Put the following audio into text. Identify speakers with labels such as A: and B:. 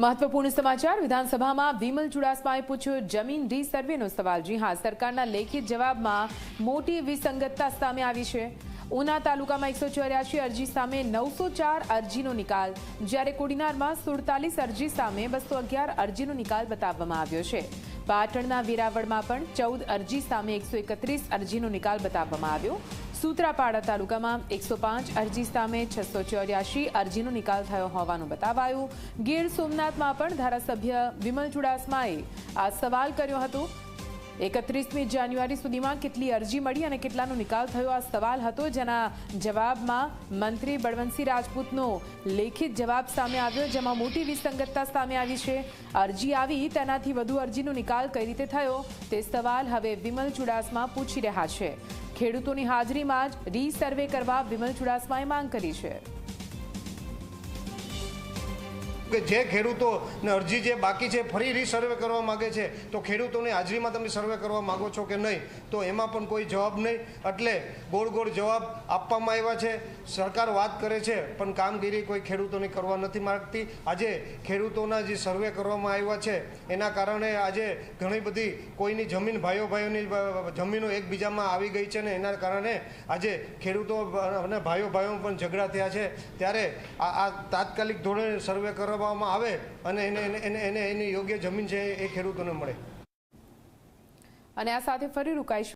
A: महत्वपूर्ण समाचार विधानसभा में विमल चुड़ासमाए पूछ्यो जमीन रीसर्वेनो सवाल। जी हाँ, सरकारना लेखित जवाबमां मोटी विसंगतता सामे आवी छे। उना तालुकामां 184 अरजी सामे 904 अरजीनो निकाल, ज्यारे कोડીનારમાં 47 अरजी सामे 211 अरजीनो निकाल बताववामां આવ્યો છે। પાટણના વેરાવળમાં પણ 14 અરજી સામે 131 અરજીનો નિકાલ બતાવવામાં આવ્યો। સૂત્રાપાડા તાલુકામાં 105 અરજી સામે 684 અરજીનો નિકાલ થયો હોવાનું બતાવાયું। ગીર સોમનાથમાં પણ ધારાસભ્ય વિમલ ચુડાસમાએ આ સવાલ કર્યો હતો। 31મી જાન્યુઆરી સુધીમાં કેટલી અરજી મળી અને કેટલાનો નિકાલ થયો, આ સવાલ હતો, જેના જવાબમાં મંત્રી બળવંતસિંહ રાજપૂતનો લેખિત જવાબ સામે આવ્યો, જેમાં મોટી વિસંગતતા સામે આવી છે। અરજી આવી તેનાથી વધુ અરજીનો નિકાલ કઈ રીતે થયો તે સવાલ હવે વિમલ ચુડાસમા પૂછી રહ્યા છે। ખેડૂતોની હાજરીમાં જ રીસર્વે કરવા વિમલ ચુડાસમાએ માંગ કરી છે।
B: કે જે ખેડૂતોને અરજી જે બાકી છે ફરી રીસર્વે કરવા માગે છે તો ખેડૂતોની હાજરીમાં તમે સર્વે કરવા માગો છો કે નહીં, તો એમાં પણ કોઈ જવાબ નહીં। એટલે ગોળ ગોળ જવાબ આપવામાં આવ્યા છે। સરકાર વાત કરે છે પણ કામગીરી કોઈ ખેડૂતોની કરવા નથી માગતી। આજે ખેડૂતોના જે સર્વે કરવામાં આવ્યા છે એના કારણે આજે ઘણી બધી કોઈની જમીન ભાઈઓની જમીનો એકબીજામાં આવી ગઈ છે ને એના કારણે આજે ખેડૂતો અને ભાઈઓ પણ ઝઘડા થયા છે। ત્યારે આ તાત્કાલિક ધોરણે સર્વે કરવા આવે અને એને એની યોગ્ય જમીન છે એ ખેડૂતોને મળે।
A: અને આ સાથે ફરી રોકાઈશું।